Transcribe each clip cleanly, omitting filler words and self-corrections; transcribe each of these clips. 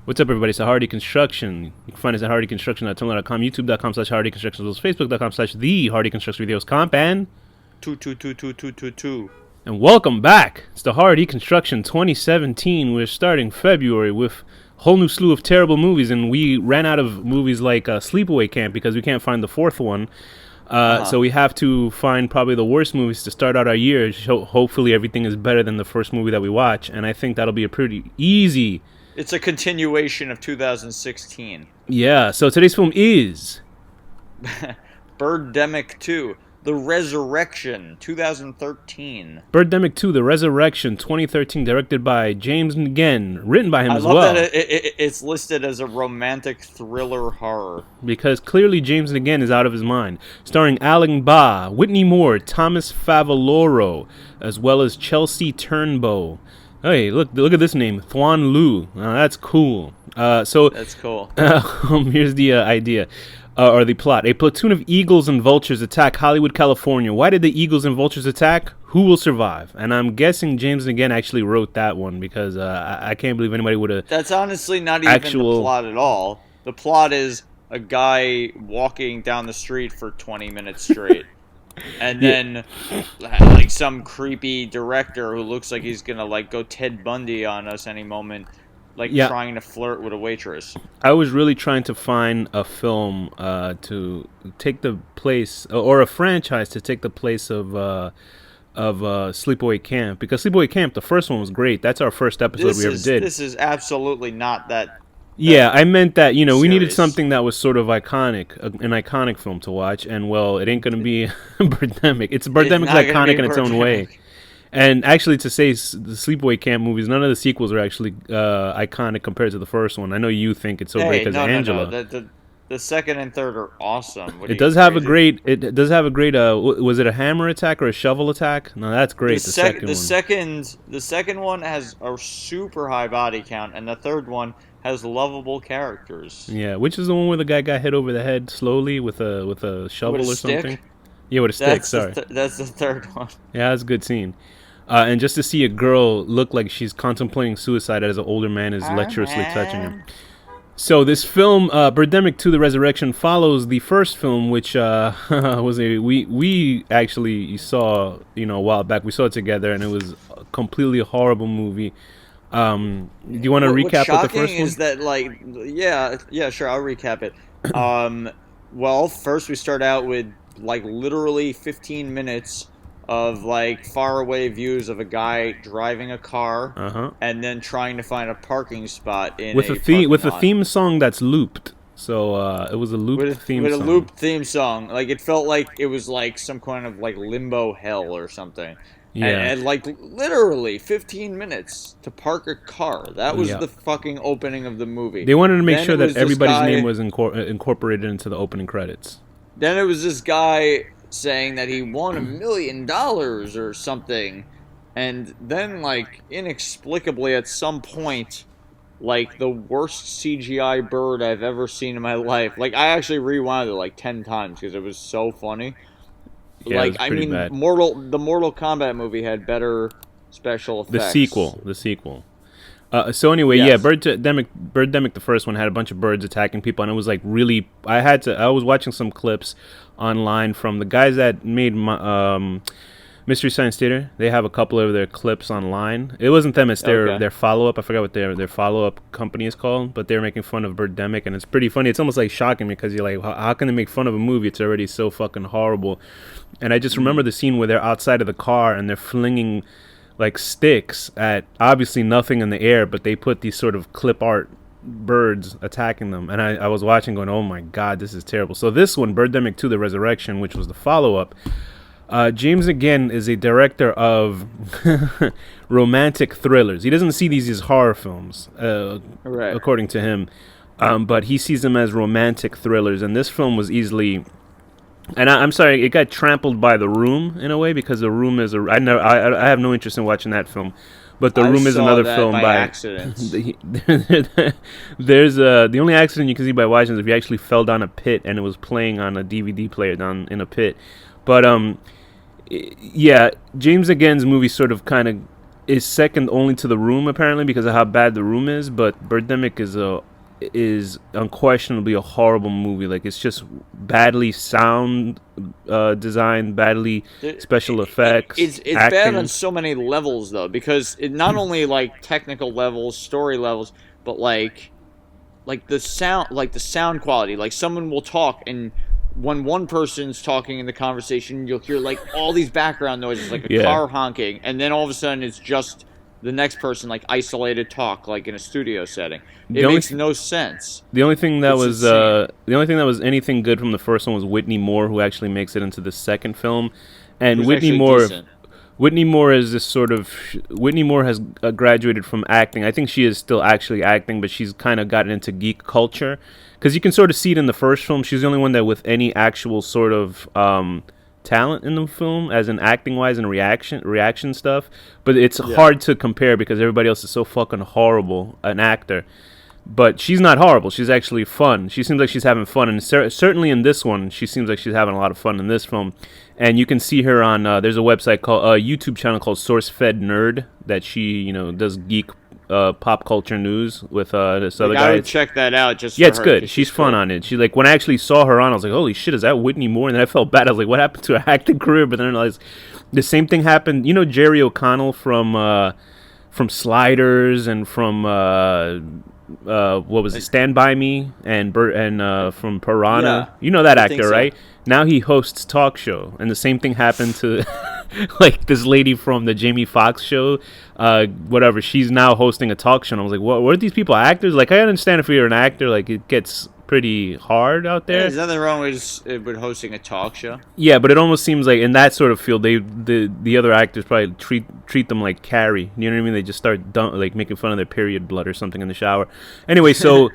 What's up, everybody? It's Hardy Construction. You can find us at hardyconstruction.tumblr.com, youtube.com/hardyconstruction, as well as facebook.com/the Hardy Construction Videos Comp, and Two. and welcome back. It's the Hardy Construction 2017. We're starting February with a whole new slew of terrible movies, and we ran out of movies like Sleepaway Camp because we can't find the fourth one. So we have to find probably the worst movies to start out our year. Hopefully everything is better than the first movie that we watch, and I think that'll be a pretty easy. It's a continuation of 2016. Yeah, so today's film is Birdemic 2, The Resurrection, 2013. Birdemic 2, The Resurrection, 2013, directed by James Nguyen, written by him as well. I love that it's listed as a romantic thriller horror. Because clearly James Nguyen is out of his mind. Starring Alan Ba, Whitney Moore, Thomas Favaloro, as well as Chelsea Turnbow. Hey, look at this name, Thuan Lu. That's cool. That's cool. Here's the idea, or the plot. A platoon of eagles and vultures attack Hollywood, California. Why did the eagles and vultures attack? Who will survive? And I'm guessing James Nguyen actually wrote that one because I can't believe anybody would have. That's honestly not even the plot at all. The plot is a guy walking down the street for 20 minutes straight. And then, like, some creepy director who looks like he's gonna, like, go Ted Bundy on us any moment, trying to flirt with a waitress. I was really trying to find a film to take the place, or a franchise to take the place of Sleepaway Camp, because Sleepaway Camp, the first one, was great. That's our first episode we ever did. This is absolutely not that. Yeah, I meant that, we serious. needed something that was sort of iconic, an iconic film to watch, and, well, it ain't going to be Birdemic. Birdemic's iconic in its own way. And actually, to say the Sleepaway Camp movies, none of the sequels are actually iconic compared to the first one. I know you think it's so great because of Angela. No. The second and third are awesome. It does have a great, was it a hammer attack or a shovel attack? No, that's great, the second one has a super high body count, and the third one has lovable characters. Yeah, which is the one where the guy got hit over the head slowly with a shovel or something? Yeah, with a stick, sorry. That's the third one. Yeah, that's a good scene. And just to see a girl look like she's contemplating suicide as an older man is lecherously touching her. So this film, Birdemic 2: The Resurrection, follows the first film, which was we actually saw a while back. We saw it together, and it was a completely horrible movie. Do you want to recap what the first one? Is that, yeah, sure, I'll recap it. Well, first we start out with literally 15 minutes of faraway views of a guy driving a car, and then trying to find a parking spot with a theme song that's looped. So it was a looped theme song. With a looped theme song, it felt like it was some kind of limbo hell or something. Yeah. And literally 15 minutes to park a car. That was the fucking opening of the movie. They wanted to make sure that everybody's name was incorporated into the opening credits. Then it was this guy saying that he won $1 million or something. And then, inexplicably at some point, the worst CGI bird I've ever seen in my life. I actually rewound it 10 times because it was so funny. Yeah, bad. the Mortal Kombat movie had better special effects. The sequel. So anyway, yes. Yeah, Birdemic, the first one, had a bunch of birds attacking people, and it was really. I was watching some clips online from the guys that made Mystery Science Theater. They have a couple of their clips online. It wasn't them; it's their follow up. I forgot what their follow up company is called, but they're making fun of Birdemic, and it's pretty funny. It's almost shocking because you're how can they make fun of a movie? It's already so fucking horrible. And I just remember the scene where they're outside of the car and they're flinging sticks at obviously nothing in the air, but they put these sort of clip art birds attacking them. And I was watching going, oh my God, this is terrible. So this one, Birdemic 2: The Resurrection, which was the follow-up, James Nguyen is a director of romantic thrillers. He doesn't see these as horror films, according to him, but he sees them as romantic thrillers. And this film was easily... And I'm sorry, it got trampled by The Room in a way, because The Room is I have no interest in watching that film, but The Room is another film by accident. There's the only accident you can see by watching is if you actually fell down a pit and it was playing on a DVD player down in a pit. But yeah, James Nguyen's movies sort of kind of is second only to The Room apparently because of how bad The Room is. But Birdemic is unquestionably a horrible movie. Like it's just badly sound designed, badly It- special effects, it's bad on acting. so many levels though, because it not only like technical levels, story levels, but like the sound quality. Like someone will talk, and when one person's talking in the conversation, you'll hear like all these background noises, like a Yeah. car honking, and then all of a sudden it's just the next person, like isolated talk, like in a studio setting. The It only makes no sense. The only thing that It's was insane. anything good from the first one was Whitney Moore, who actually makes it into the second film. And Who's actually decent. Whitney Moore is this sort of Whitney Moore has graduated from acting. I think she is still actually acting, but she's kind of gotten into geek culture because you can sort of see it in the first film. She's the only one that with any actual sort of talent in the film, as in acting wise and reaction stuff. But it's Yeah. hard to compare because everybody else is so fucking horrible an actor. But she's not horrible. She's actually fun. She seems like she's having fun, and certainly in this one, she seems like she's having a lot of fun in this film. And you can see her on. There's a website called YouTube channel called SourceFed Nerd that she does geek pop culture news with this other Like, I guy. would check that out just Yeah, for it's her, good. 'cause She's cool. fun on it. She like when I actually saw her on, I was like, "Holy shit, is that Whitney Moore?" And then I felt bad. I was like, "What happened to her acting career?" But then I realized the same thing happened. You know, Jerry O'Connell from Sliders and from what was it, Stand By Me and from Piranha. Yeah, You know that I think actor, so. right? Now he hosts talk show, and the same thing happened to like this lady from the Jamie Foxx show. Whatever, she's now hosting a talk show. And I was like, what are these people actors? Like, I understand if you're an actor, like it gets pretty hard out there. There's nothing wrong with hosting a talk show. Yeah, but it almost seems like in that sort of field, the other actors probably treat them like Carrie. You know what I mean? They just start like making fun of their period blood or something in the shower. Anyway, so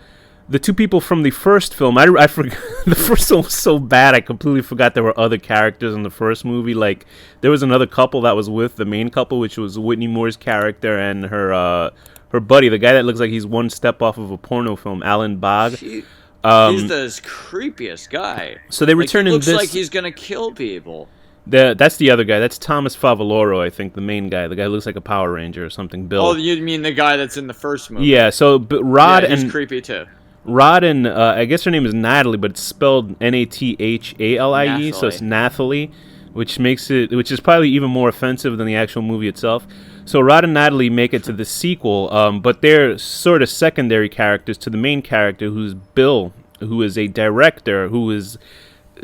the two people from the first film, I forgot the first one was so bad I completely forgot there were other characters in the first movie. Like there was another couple that was with the main couple, which was Whitney Moore's character and her buddy, the guy that looks like he's one step off of a porno film, Alan Bogg. He's Um, the creepiest guy. so they Like, return he in looks this. like he's gonna kill people. That's the other guy. That's Thomas Favaloro, I think, the main guy. The guy who looks like a Power Ranger or something. Bill. Oh, you mean the guy that's in the first movie? Yeah. So Rod Yeah, he's and creepy too. I guess her name is Natalie, but it's spelled Nathalie. So it's Nathalie, which is probably even more offensive than the actual movie itself. So Rod and Natalie make it to the sequel, but they're sort of secondary characters to the main character, who's Bill, who is a director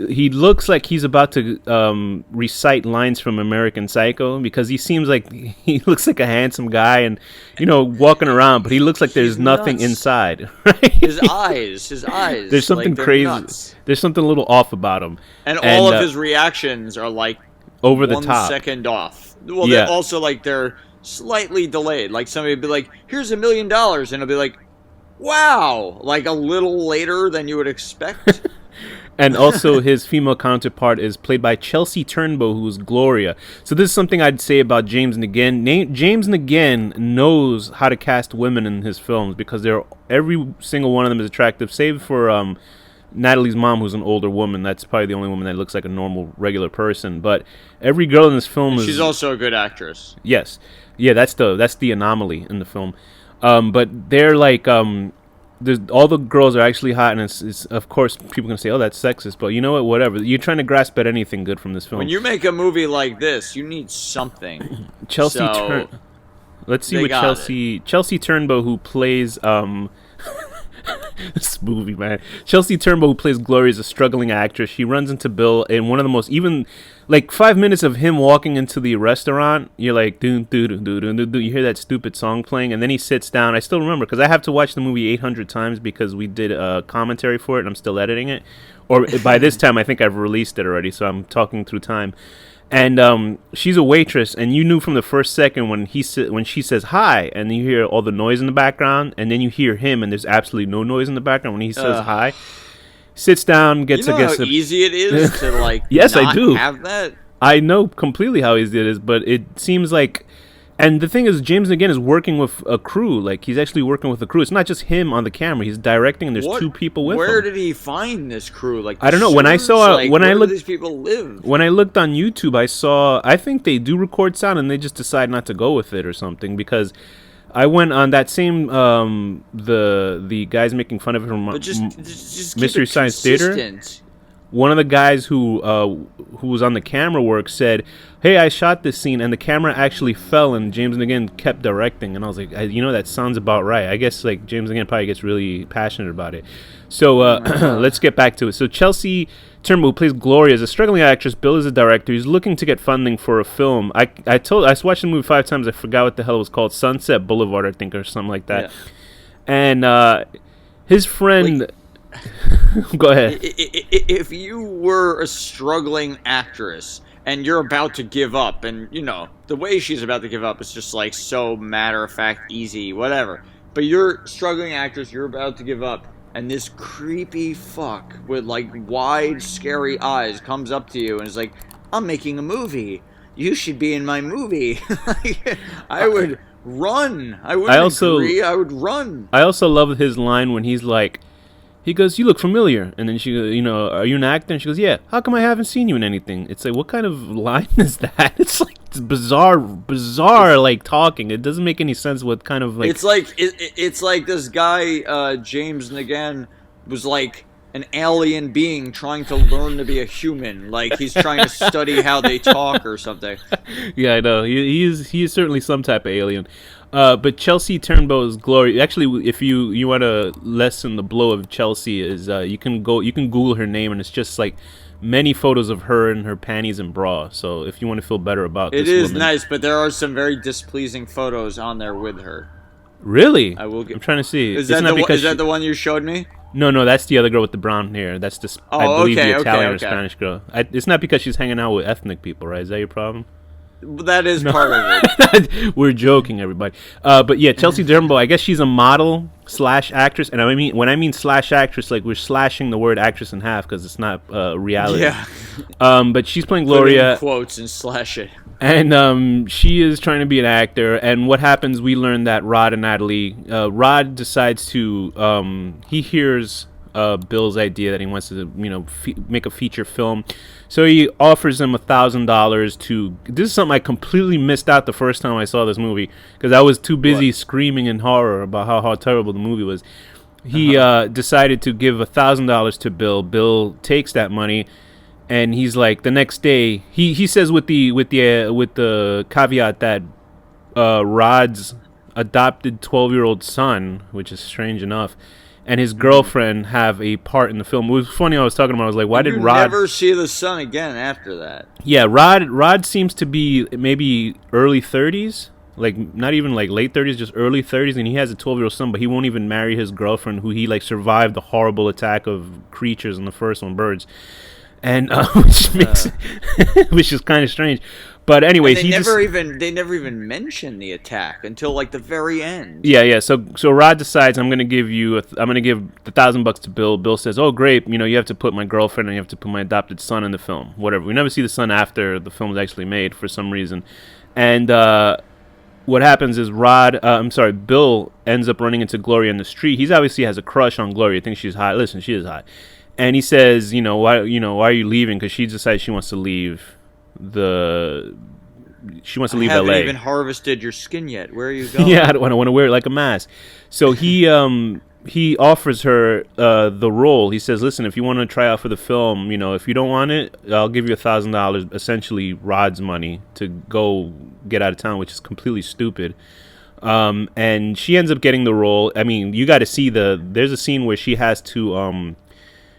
he looks like he's about to recite lines from American Psycho because he seems like he looks like a handsome guy and walking around, but he looks like there's He's nothing nuts. inside. Right? His eyes. There's something like, they're crazy. nuts. There's something a little off about him. And all of his reactions are like over the 1 top. second off. Well, Yeah. they're also like they're slightly delayed. Like somebody would be like, "Here's $1 million," and it'll be like, "Wow!" Like a little later than you would expect. And also his female counterpart is played by Chelsea Turnbow, who is Gloria. So this is something I'd say about James Nguyen. James Nguyen knows how to cast women in his films because every single one of them is attractive, save for Natalie's mom, who's an older woman. That's probably the only woman that looks like a normal, regular person. But every girl in this film is... She's also a good actress. Yes. Yeah, that's the anomaly in the film. But they're like... all the girls are actually hot, and it's of course people are gonna say, "Oh, that's sexist," but you know what? Whatever. You're trying to grasp at anything good from this film. When you make a movie like this, you need something. Chelsea So, Let's see they what got Chelsea Turnbow, who plays this movie, man. Chelsea Turnbow, who plays Gloria, is a struggling actress. She runs into Bill in one of the most, even like 5 minutes of him walking into the restaurant. You're like, doo doo doo doo doo doo. You hear that stupid song playing, and then he sits down. I still remember because I have to watch the movie 800 times because we did a commentary for it, and I'm still editing it. Or by this time, I think I've released it already, so I'm talking through time. And she's a waitress, and you knew from the first second when she says hi, and you hear all the noise in the background, and then you hear him, and there's absolutely no noise in the background when he says hi. Sits down, gets you know how easy it is to like Yes, I not do. have that. I know completely how easy it is, but it seems like And the thing is, James again is working with a crew. Like he's actually working with a crew. It's not just him on the camera. He's directing, and there's What? two people with Where him. did he find this crew? Like I don't know. When I saw like, when I where do looked these people live? when I looked on YouTube, I saw. I think they do record sound, and they just decide not to go with it or something because. I went on that same the guys making fun of it from But just keep Mystery it Science Theater. consistent. One of the guys who was on the camera work said, "Hey, I shot this scene, and the camera actually fell, and James again kept directing." And I was like, that sounds about right. I guess like James again probably gets really passionate about it. So let's get back to it. So Chelsea Turnbull, who plays Gloria, is a struggling actress. Bill is a director. He's looking to get funding for a film. I watched the movie 5 times. I forgot what the hell it was called. Sunset Boulevard, I think, or something like that. Yeah. And his friend. Go ahead. If you were a struggling actress and you're about to give up, and the way she's about to give up is just like so matter of fact, easy, whatever. But you're a struggling actress, you're about to give up, and this creepy fuck with like wide, scary eyes comes up to you and is like, "I'm making a movie. You should be in my movie." I would run. I wouldn't agree. I would run. I also love his line when he's like. He goes, "You look familiar," and then she goes, "Are you an actor?" And she goes, "Yeah." "How come I haven't seen you in anything?" It's like, what kind of line is that? It's like it's bizarre, like talking. It doesn't make any sense. What kind of like? It's like this guy James Nguyen was like an alien being trying to learn to be a human. Like he's trying to study how they talk or something. Yeah, I know. He is certainly some type of alien. But Chelsea Turnbull's glory. Actually, if you want to lessen the blow of Chelsea, is you can Google her name, and it's just like many photos of her in her panties and bra. So if you want to feel better about it, this is woman. nice, but there are some very displeasing photos on there with her. Really? I will get. I'm trying to see. Is that the one you showed me? No, that's the other girl with the brown hair. That's the I believe the Italian or Spanish girl. It's not because she's hanging out with ethnic people, right? Is that your problem? That is part of it. We're joking, everybody. But yeah, Chelsea Turnbull, I guess she's a model / actress, and when I mean / actress, like we're slashing the word actress in half because it's not reality. Yeah. But she's playing Gloria. Put it in quotes and slash it. And she is trying to be an actor. And what happens? We learn that Rod and Natalie. Rod decides to. He hears Bill's idea that he wants to, make a feature film. So he offers him $1,000 to. This is something I completely missed out the first time I saw this movie because I was too busy screaming in horror about how terrible the movie was. He decided to give $1,000 to Bill. Bill takes that money, and he's like, the next day he says with the caveat that Rod's adopted 12-year-old son, which is strange enough, and his girlfriend have a part in the film. It was funny. I was talking about. I was like, why did Rod never see the son again after that? Yeah, Rod seems to be maybe early 30s, like not even like late 30s, just early 30s, and he has a 12-year-old son, but he won't even marry his girlfriend, who he like survived the horrible attack of creatures in the first one, birds, and which is kind of strange. But anyway, they never even mention the attack until like the very end. Yeah. So Rod decides I'm gonna give $1,000 to Bill. Bill says, "Oh great, you have to put my girlfriend and you have to put my adopted son in the film. Whatever." We never see the son after the film is actually made for some reason. And what happens is Bill ends up running into Gloria in the street. He obviously has a crush on Gloria. Thinks she's hot. Listen, she is hot. And he says, why are you leaving? Because she decides she wants to leave. She wants to leave LA. I haven't even harvested your skin yet. Where are you going? Yeah, I want to wear it like a mask. So he offers her the role. He says, "Listen, if you want to try out for the film, if you don't want it, I'll give you $1,000, essentially Rod's money, to go get out of town," which is completely stupid. And she ends up getting the role. I mean, you got to see there's a scene where she has to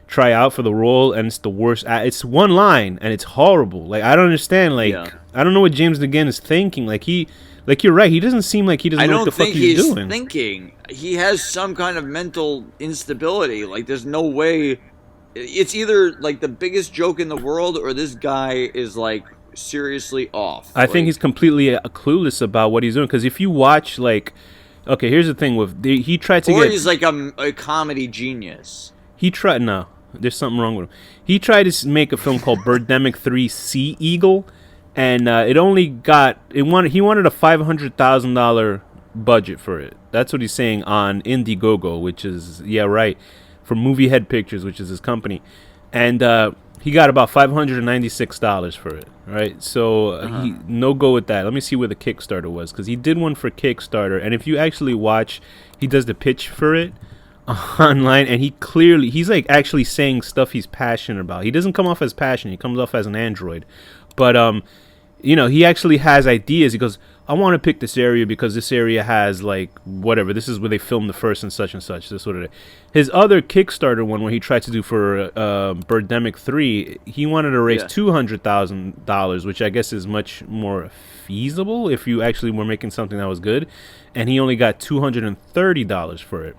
try out for the role, and it's the worst. It's one line, and it's horrible. Like, I don't understand. Like, I don't know what James Nguyen is thinking. Like, you're right. He doesn't seem like he doesn't know what the fuck he's doing. I don't think he's thinking. He has some kind of mental instability. Like, there's no way. It's either like the biggest joke in the world, or this guy is like seriously off. I think he's completely clueless about what he's doing. Because if you watch, like, okay, here's the thing with he tried to or he's like a comedy genius. No, there's something wrong with him. He tried to make a film called Birdemic 3 Sea Eagle, and it only got it wanted he wanted a $500,000 budget for it. That's what he's saying on Indiegogo, which is for Movie Head Pictures, which is his company, and he got about $596 for it. Right, so he no go with that. Let me see where the Kickstarter was, because he did one for Kickstarter, and if you actually watch, he does the pitch for it online, and he's like actually saying stuff he's passionate about. He doesn't come off as passionate; he comes off as an android. But he actually has ideas. He goes, I want to pick this area because this area has like whatever. This is where they filmed the first and such. This is what it is. His other Kickstarter one, where he tried to do for Birdemic 3, he wanted to raise $200,000, which I guess is much more feasible if you actually were making something that was good. And he only got $230 for it.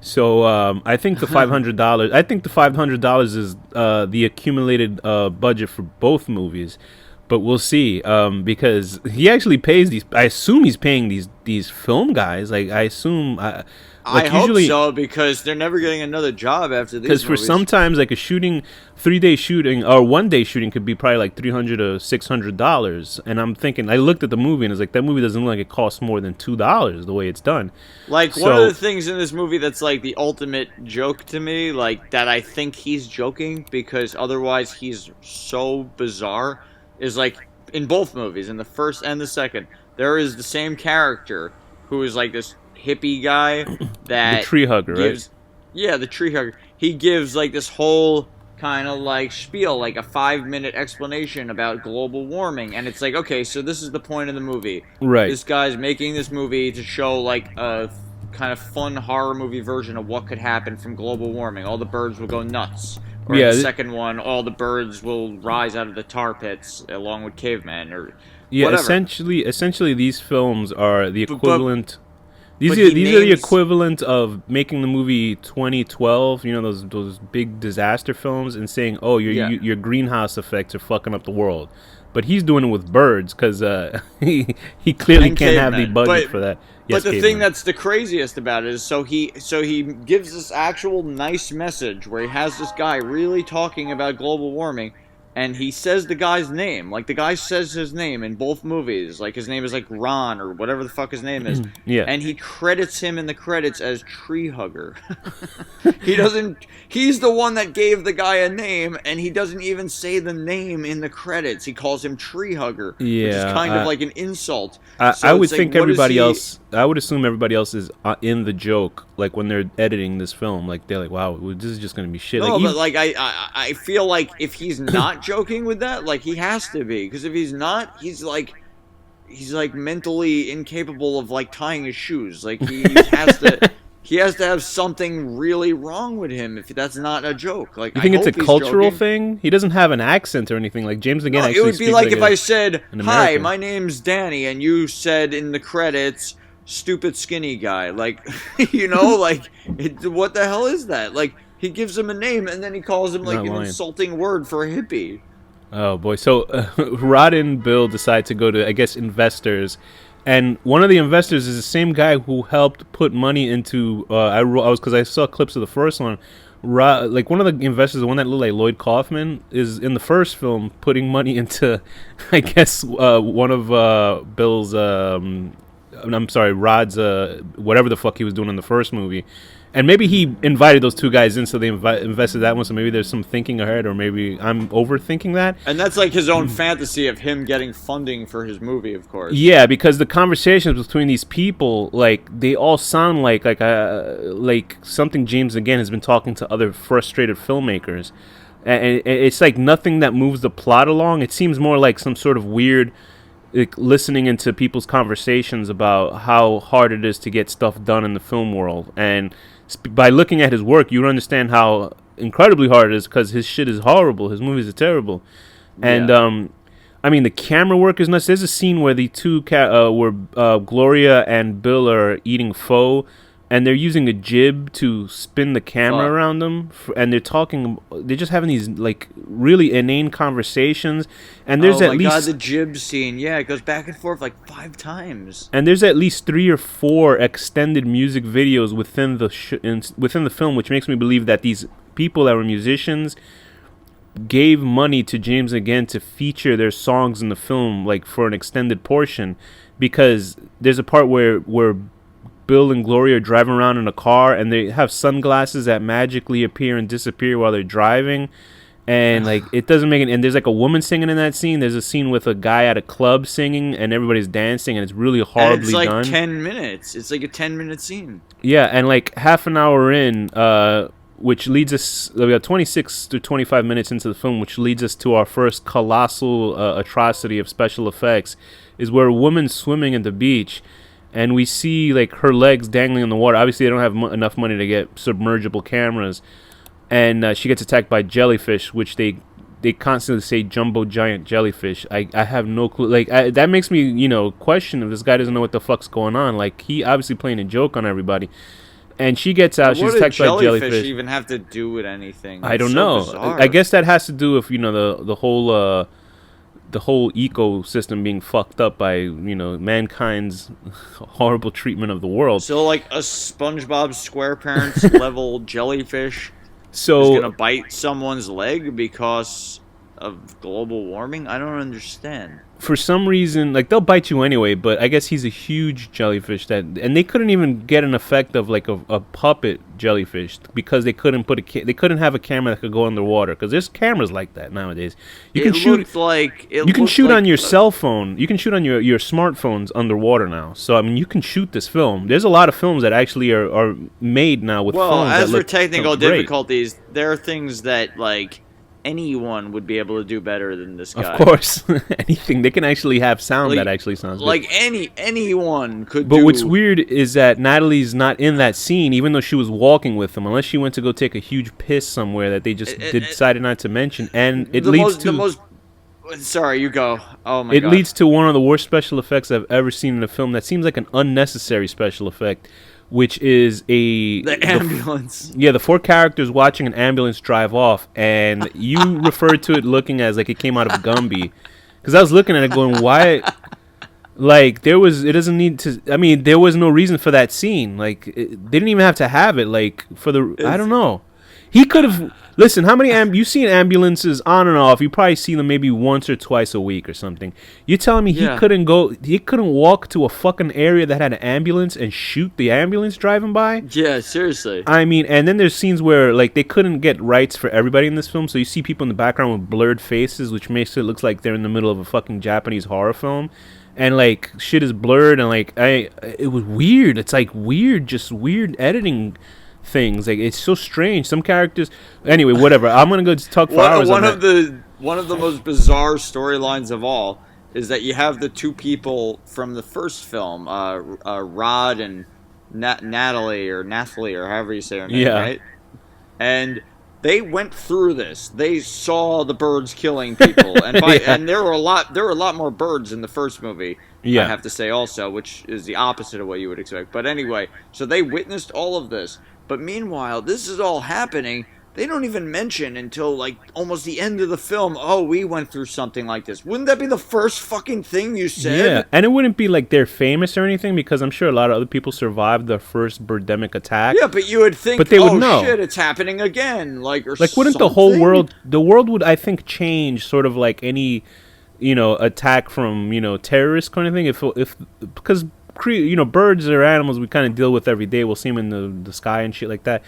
So I think the $500. I think the $500 is the accumulated budget for both movies. But we'll see, because he actually pays these. I assume he's paying these film guys. Like I assume. I hope so, because they're never getting another job after these. Because for sometimes like a shooting, 3-day shooting or 1-day shooting could be probably like $300 to $600. And I'm thinking, I looked at the movie and it's like that movie doesn't look like it costs more than $2 the way it's done. Like one of the things in this movie that's like the ultimate joke to me, like that I think he's joking because otherwise he's so bizarre. Is like in both movies, in the first and the second, there is the same character who is like this hippie guy that the tree hugger, right? Yeah, the tree hugger. He gives like this whole kind of like spiel, like a 5-minute explanation about global warming, and it's like, okay, so this is the point of the movie. Right. This guy's making this movie to show like a kind of fun horror movie version of what could happen from global warming. All the birds will go nuts. Or in the second one, all the birds will rise out of the tar pits along with cavemen, or whatever. Essentially, these films are the equivalent. These are the equivalent of making the movie 2012. You know those big disaster films, and saying, "Oh, your greenhouse effects are fucking up the world." But he's doing it with birds because he clearly can't have the budget for that. But the thing that's the craziest about it is so he gives this actual nice message where he has this guy really talking about global warming, and he says the guy's name. Like the guy says his name in both movies. Like his name is like Ron or whatever the fuck his name is. Yeah. And he credits him in the credits as Tree Hugger. He doesn't. He's the one that gave the guy a name, and he doesn't even say the name in the credits. He calls him Tree Hugger, which is kind of like an insult. I would think everybody else. I would assume everybody else is in the joke. Like when they're editing this film, like they're like, "Wow, this is just gonna be shit." No, but like I feel like if he's not joking with that, like he has to be, because if he's not, he's like mentally incapable of like tying his shoes. Like he has to. He has to have something really wrong with him if that's not a joke. Like, you think it's a cultural thing? He doesn't have an accent or anything. Like James again. It would be like if I said, "Hi, my name's Danny," and you said in the credits, "Stupid skinny guy." Like, what the hell is that? Like, he gives him a name and then he calls him like an insulting word for a hippie. Oh boy! So Rod and Bill decide to go to, I guess, investors. And one of the investors is the same guy who helped put money into. Because I saw clips of the first one. Like one of the investors, the one that looked like Lloyd Kaufman, is in the first film putting money into, I guess, one of Bill's. I'm sorry, Rod's. Whatever the fuck he was doing in the first movie. And maybe he invited those two guys in, so they invested that one. So maybe there's some thinking ahead, or maybe I'm overthinking that. And that's like his own fantasy of him getting funding for his movie, of course. Yeah, because the conversations between these people, like they all sound like something James again has been talking to other frustrated filmmakers, and it's like nothing that moves the plot along. It seems more like some sort of weird. Like listening into people's conversations about how hard it is to get stuff done in the film world, and by looking at his work, you understand how incredibly hard it is because his shit is horrible. His movies are terrible, and I mean the camera work is nuts. There's a scene where the two where Gloria and Bill are eating pho, and they're using a jib to spin the camera around them, and they're just having these like really inane conversations. And there's at least the jib scene, it goes back and forth like 5 times. And there's at least 3 or 4 extended music videos within the film, which makes me believe that these people that were musicians gave money to James again to feature their songs in the film, like for an extended portion, because there's a part where Bill and Gloria are driving around in a car and they have sunglasses that magically appear and disappear while they're driving. And like it doesn't make it. And there's like a woman singing in that scene. There's a scene with a guy at a club singing, and everybody's dancing, and it's really horribly and it's like done. 10 minutes. It's like a 10-minute scene. Yeah, and like half an hour in, which leads us. We got 26 to 25 minutes into the film, which leads us to our first colossal atrocity of special effects, is where a woman's swimming at the beach, and we see like her legs dangling in the water. Obviously, they don't have enough money to get submergible cameras. And she gets attacked by jellyfish, which they constantly say jumbo giant jellyfish. I have no clue. Like that makes me question if this guy doesn't know what the fuck's going on. Like he obviously playing a joke on everybody. And she gets out. She's attacked by jellyfish. What does jellyfish even have to do with anything? I don't know. Bizarre. I guess that has to do with the whole ecosystem being fucked up by mankind's horrible treatment of the world. So like a SpongeBob SquarePants level jellyfish. So is gonna bite someone's leg because of global warming? I don't understand. For some reason, like they'll bite you anyway, but I guess he's a huge jellyfish and they couldn't even get an effect of like a puppet jellyfish because they couldn't they couldn't have a camera that could go underwater because there's cameras like that nowadays. You can shoot on your cell phone. You can shoot on your smartphones underwater now. So I mean, you can shoot this film. There's a lot of films that actually are made now with phones. Well, as for technical difficulties, there are things that like anyone would be able to do better than this guy. Of course, anything. They can actually have sound that actually sounds like good. anyone could. But what's weird is that Natalie's not in that scene, even though she was walking with him, unless she went to go take a huge piss somewhere that they just decided not to mention, and it leads to. Sorry, you go. Oh my god. It leads to one of the worst special effects I've ever seen in a film. That seems like an unnecessary special effect. Which is the ambulance. The 4 characters watching an ambulance drive off, and you referred to it looking as like it came out of Gumby, because I was looking at it going, why? Like it doesn't need to. I mean, there was no reason for that scene. Like they didn't even have to have it. Like I don't know. He could have. Listen, how many you've seen ambulances on and off? You probably see them maybe once or twice a week or something. You're telling me he couldn't walk to a fucking area that had an ambulance and shoot the ambulance driving by? Yeah, seriously. I mean, and then there's scenes where like they couldn't get rights for everybody in this film, so you see people in the background with blurred faces, which makes it look like they're in the middle of a fucking Japanese horror film. And like shit is blurred, and like it was weird. It's like just weird editing things. Like it's so strange. Some characters. Anyway, whatever. I'm gonna go talk for hours. One of the most bizarre storylines of all is that you have the 2 people from the first film, Rod and Natalie or however you say her name, right? And they went through this. They saw the birds killing people, and and there were a lot more birds in the first movie. I have to say also, which is the opposite of what you would expect. But anyway, so they witnessed all of this. But meanwhile, this is all happening. They don't even mention until like almost the end of the film, oh, we went through something like this. Wouldn't that be the first fucking thing you said? Yeah, and it wouldn't be like they're famous or anything, because I'm sure a lot of other people survived the first Birdemic attack. Yeah, but you would think, but they would know. Shit, it's happening again. Like wouldn't something? The world would, I think, change sort of like any, attack from, terrorists kind of thing. If because birds are animals we kind of deal with every day. We'll see them in the sky and shit like that.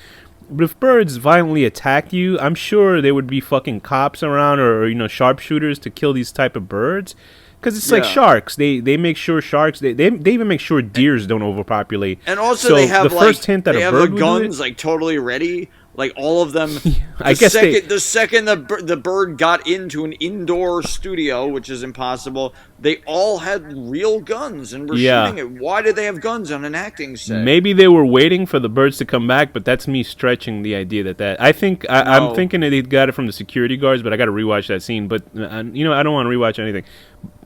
But if birds violently attack you, I'm sure there would be fucking cops around or sharpshooters to kill these type of birds. Because it's like sharks. They make sure sharks. They even make sure deers don't overpopulate. And also they have the first hint that they a have bird the guns like totally ready. Like all of them. I guess the second the bird got into an indoor studio, which is impossible, they all had real guns and were shooting it. Why did they have guns on an acting set? Maybe they were waiting for the birds to come back, but that's me stretching the idea that I think I'm thinking that they got it from the security guards, but I got to rewatch that scene. But I don't want to rewatch anything.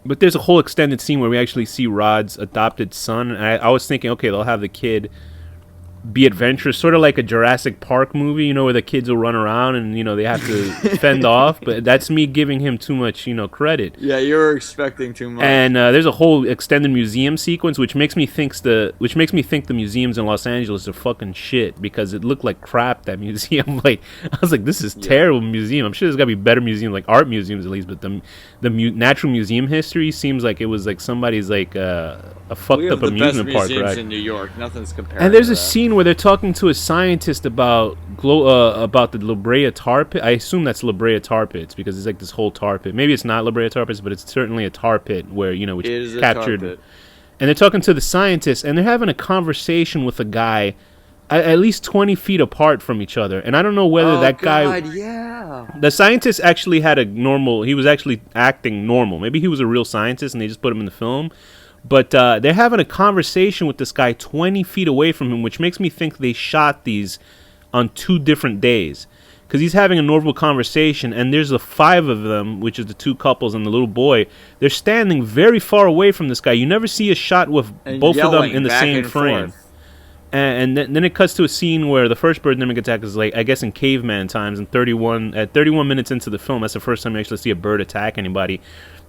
But there's a whole extended scene where we actually see Rod's adopted son. And I was thinking, okay, they'll have the kid be adventurous, sort of like a Jurassic Park movie, you know, where the kids will run around and, you know, they have to fend off. But that's me giving him too much, you know, credit. Yeah, you're expecting too much. And there's a whole extended museum sequence, which makes me think the museums in Los Angeles are fucking shit, because it looked like crap, that museum. Like, I was like, this is terrible museum. I'm sure there's got to be better museums, like art museums at least, but the natural museum history seems like it was like somebody's like a fucked up amusement park, right? In New York, nothing's compared. And there's a scene where they're talking to a scientist about the La Brea tar pit. I assume that's La Brea tar pits, because it's like this whole tar pit. Maybe it's not La Brea tar pits, but it's certainly a tar pit where, you know, which captured. And they're talking to the scientist, and they're having a conversation with a guy at least 20 feet apart from each other. And I don't know whether guy. Yeah. The scientist actually had he was actually acting normal. Maybe he was a real scientist and they just put him in the film. But they're having a conversation with this guy 20 feet away from him, which makes me think they shot these on 2 different days. Because he's having a normal conversation, and there's the 5 of them, which is the 2 couples and the little boy. They're standing very far away from this guy. You never see a shot with both of them in the same frame. And then it cuts to a scene where the first Birdemic attack is, like, I guess in caveman times, at 31 minutes into the film. That's the first time you actually see a bird attack anybody,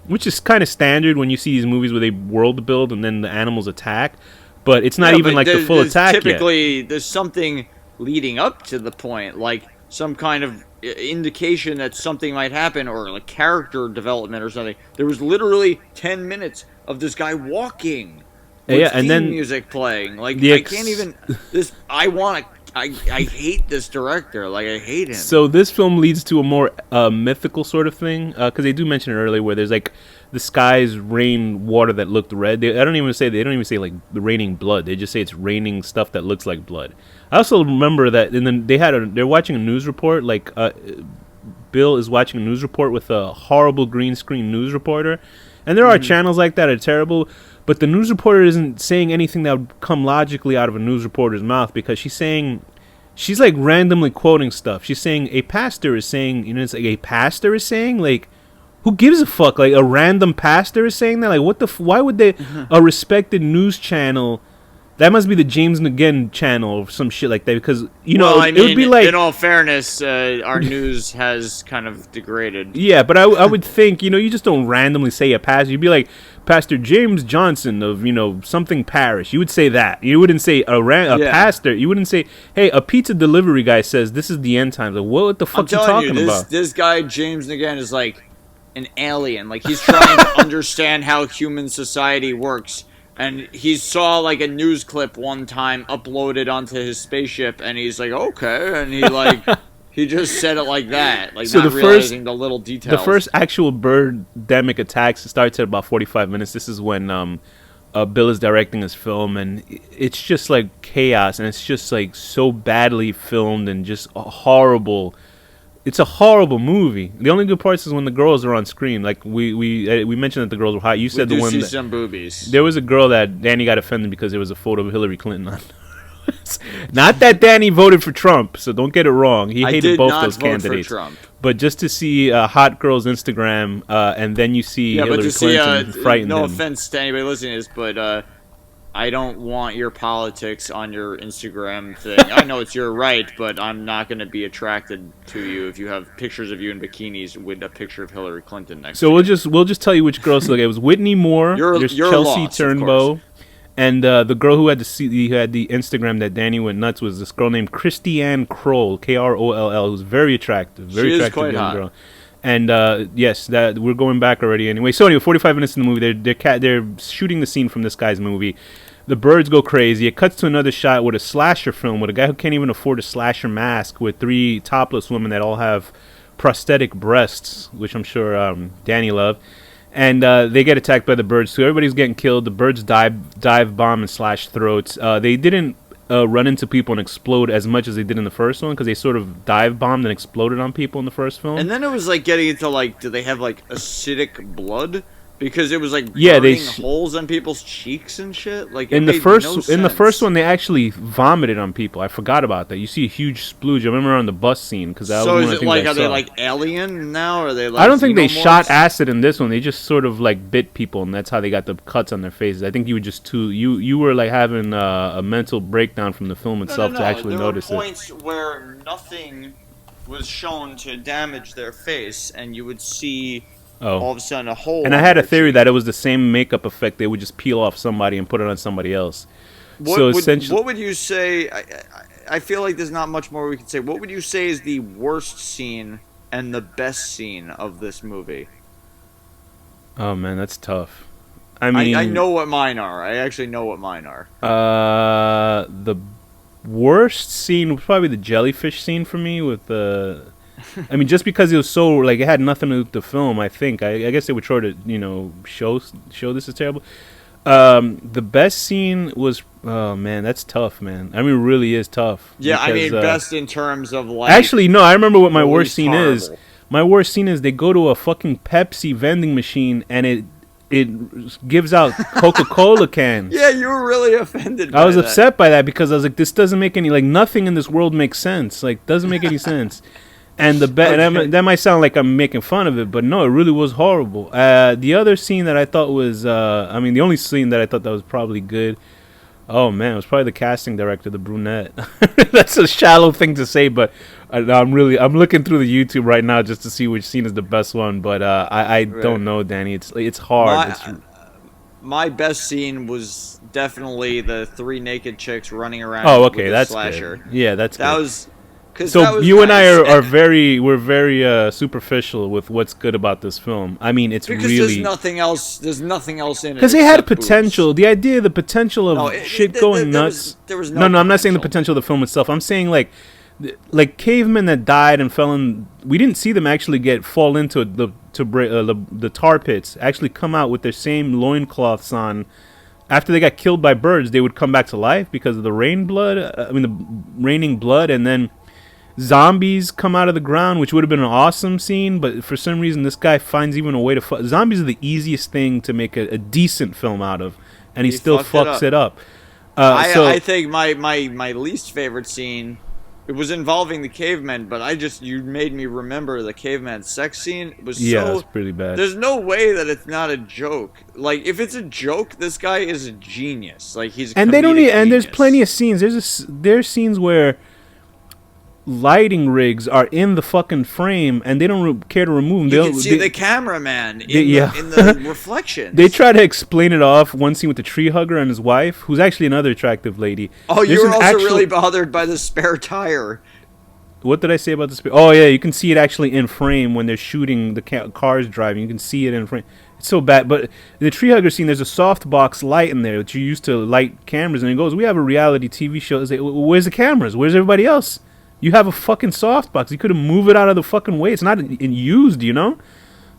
which is kind of standard when you see these movies where they world build and then the animals attack. But it's not even like the full attack typically, there's something leading up to the point, like some kind of indication that something might happen, or like character development or something. There was literally 10 minutes of this guy walking with and then music playing. Like, I can't even... I hate this director. Like, I hate him. So this film leads to a more mythical sort of thing, because they do mention it earlier, where there's like the skies rain water that looked red. They don't even say like the raining blood. They just say it's raining stuff that looks like blood. I also remember that, and then they're watching a news report. Like Bill is watching a news report with a horrible green screen news reporter, and there are channels like that are terrible. But the news reporter isn't saying anything that would come logically out of a news reporter's mouth, because she's like randomly quoting stuff. She's saying a pastor is saying, you know, it's like a pastor is saying, like, who gives a fuck? Like, a random pastor is saying that? Like, what the why would they, a respected news channel, that must be the James Nguyen channel or some shit like that, because, you know, it would be like... in all fairness, our news has kind of degraded. Yeah, but I would think, you know, you just don't randomly say a pastor. You'd be like, Pastor James Johnson of, you know, something parish. You would say that. You wouldn't say a pastor. You wouldn't say, hey, a pizza delivery guy says this is the end times. Like, what the fuck are you talking about? This guy, James Nguyen, is like an alien. Like, he's trying to understand how human society works. And he saw, like, a news clip one time uploaded onto his spaceship, and he's like, okay. And he, like, he just said it like that. Like, so not realizing the little details. The first actual Birdemic attacks starts at about 45 minutes. This is when Bill is directing his film, and it's just, like, chaos. And it's just, like, so badly filmed and just horrible. It's a horrible movie. The only good parts is when the girls are on screen. Like, we mentioned that the girls were hot. You said we see some boobies. There was a girl that Danny got offended because there was a photo of Hillary Clinton on. Not that Danny voted for Trump, so don't get it wrong. He hated both those candidates. But just to see a hot girl's Instagram, and then you see Hillary Clinton frighten them. No offense to anybody listening to this, but I don't want your politics on your Instagram thing. I know it's your right, but I'm not going to be attracted to you if you have pictures of you in bikinis with a picture of Hillary Clinton next to you. So we'll just tell you which girls. Look, it was Whitney Moore, there's Chelsea Turnbow, and the girl who had the Instagram that Danny went nuts was this girl named Christiane Kroll, Kroll, who's very attractive, young girl. And yes, that we're going back already anyway. So anyway, 45 minutes in the movie, they're shooting the scene from this guy's movie. The birds go crazy. It cuts to another shot with a slasher film with a guy who can't even afford a slasher mask, with 3 topless women that all have prosthetic breasts, which I'm sure Danny loved. And they get attacked by the birds too. Everybody's getting killed. The birds dive bomb and slash throats. They didn't run into people and explode as much as they did in the first one, because they sort of dive bombed and exploded on people in the first film. And then it was like getting into, like, do they have like acidic blood? Because it was like Yeah, burning holes in people's cheeks and shit. Like in it made no sense. the first one, they actually vomited on people. I forgot about that. You see a huge splooge. I remember on the bus scene because that was one of the things I saw. Are they like alien now? Or are they like? I don't think they xenomorphs? shot acid in this one. They just sort of like bit people, and that's how they got the cuts on their faces. I think you were just too you were like having a mental breakdown from the film itself to actually notice it. There were points where nothing was shown to damage their face, and you would see. All of a sudden, a hole. And I had a theory that it was the same makeup effect. They would just peel off somebody and put it on somebody else. What would you say? I feel like there's not much more we can say. What would you say is the worst scene and the best scene of this movie? Oh man, that's tough. I mean, I know what mine are. I actually know what mine are. The worst scene was probably the jellyfish scene for me with the. I mean, just because it was so like it had nothing to do with the film. I think I guess they would try to show this is terrible. The best scene was man, that's tough, man. I mean, it really is tough. Yeah, because, I mean, best in terms of like. Actually, no, I remember what my worst scene is. My worst scene is they go to a fucking Pepsi vending machine and it gives out Coca-Cola cans. Yeah, you were really offended. I was upset by that because I was like, this doesn't make any nothing in this world makes sense. Like, doesn't make any sense. And that might sound like I'm making fun of it, but no, it really was horrible. The other scene that I thought was, the only scene that I thought that was probably good. Oh man, it was probably the casting director, the brunette. That's a shallow thing to say, but I'm looking through the YouTube right now just to see which scene is the best one. But I don't know, Danny. It's hard. My best scene was definitely the 3 naked chicks running around. Oh, okay, with that's slasher. good. Yeah, that's that good. was. So you and I are very superficial with what's good about this film. I mean, it's because really there's nothing else in it. Because they had potential. The idea, the potential of going nuts. There was no, I'm not saying the potential of the film itself. I'm saying like cavemen that died and fell in. We didn't see them actually fall into the tar pits. Actually, come out with their same loincloths on. After they got killed by birds, they would come back to life because of the raining blood, and then. Zombies come out of the ground, which would have been an awesome scene, but for some reason this guy finds even a way to zombies are the easiest thing to make a decent film out of, and he still fucks it up. I think my least favorite scene, it was involving the cavemen, but you made me remember the caveman sex scene. It was it's pretty bad. There's no way that it's not a joke. Like if it's a joke, this guy is a genius. Like he's a and there's plenty of scenes. There's scenes where lighting rigs are in the fucking frame and they don't care to remove them. You can see the cameraman in the reflection. They try to explain it off. One scene with the tree hugger and his wife, who's actually another attractive lady. Oh, you were also really bothered by the spare tire. What did I say about the spare? Oh yeah, you can see it actually in frame when they're shooting the cars driving. You can see it in frame. It's so bad. But the tree hugger scene, there's a softbox light in there that you used to light cameras, and it goes, "We have a reality TV show." It's like, where's the cameras? Where's everybody else? You have a fucking softbox. You could have moved it out of the fucking way. It's not in used, you know?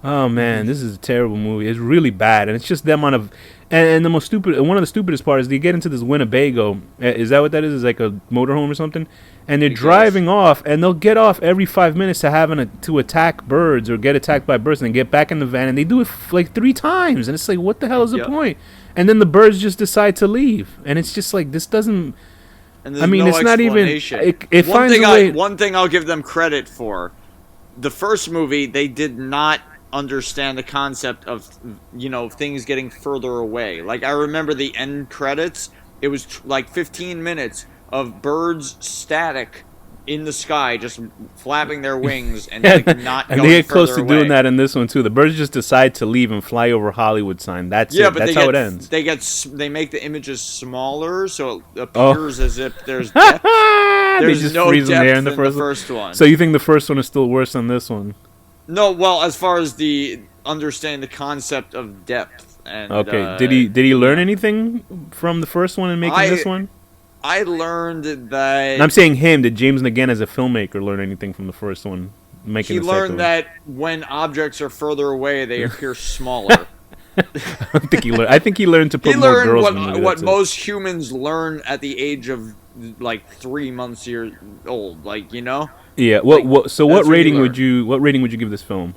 Oh, man, this is a terrible movie. It's really bad. And it's just them on a... And the most stupid... One of the stupidest parts is they get into this Winnebago. Is that what that is? It's like a motorhome or something? And they're driving off, and they'll get off every 5 minutes to attack birds or get attacked by birds, and then get back in the van, and they do it like 3 times. And it's like, what the hell is the point? And then the birds just decide to leave. And it's just like, this doesn't... I mean, it's not even. It finds a way. One thing I'll give them credit for: the first movie, they did not understand the concept of things getting further away. Like I remember the end credits; it was like 15 minutes of birds static in the sky, just flapping their wings and not going further away. And they get close to doing that in this one too. The birds just decide to leave and fly over Hollywood sign. That's it. That's how it ends. They make the images smaller, so it appears as if there's depth. There's just no freeze depth there in the first one. So you think the first one is still worse than this one? No, well, as far as the understanding the concept of depth. And, okay, did he learn anything from the first one and making this one? I learned that... And I'm saying him. Did James Nguyen as a filmmaker learn anything from the first one? He learned that when objects are further away, they appear smaller. I think he learned to put more girls in the movie. What most humans learn at the age of like 3 months old, like, you know? Yeah. So what rating would you give this film?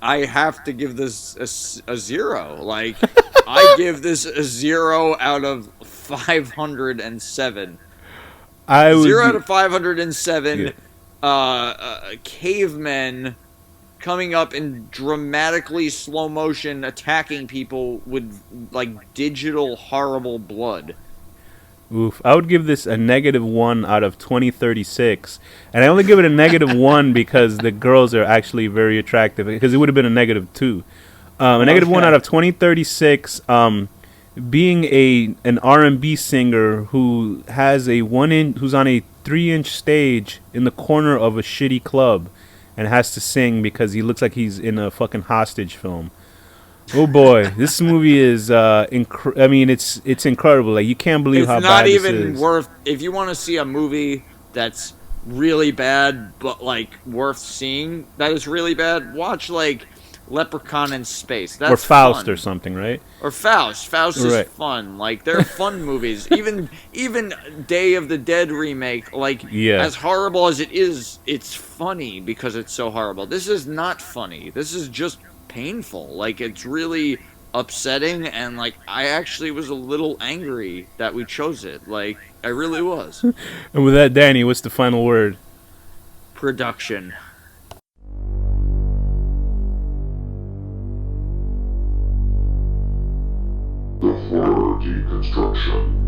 I have to give this a 0. Like, I give this a 0 out of 507. I would 0 out gi- of 507 yeah. cavemen coming up in dramatically slow motion attacking people with, like, digital horrible blood. Oof. I would give this a -1 out of 2036. And I only give it a -1 because the girls are actually very attractive. Because it would have been a -2. A -1 out Okay. of 2036. Being an R&B singer who has who's on a 3-inch stage in the corner of a shitty club and has to sing because he looks like he's in a fucking hostage film. Oh boy, this movie is I mean, it's incredible. Like, you can't believe It's how not bad this even is. worth, if you want to see a movie that's really bad but like worth seeing, that is really bad, watch like Leprechaun in Space. Or That's Faust or fun. something, right? Or Faust. Faust is Right. fun. Like, they're fun movies. Even Day of the Dead remake, like, Yeah. as horrible as it is, it's funny because it's so horrible. This is not funny. This is just painful. Like, it's really upsetting, and like, I actually was a little angry that we chose it. Like, I really was. And with that, Danny, what's the final word? Production. The horror deconstruction.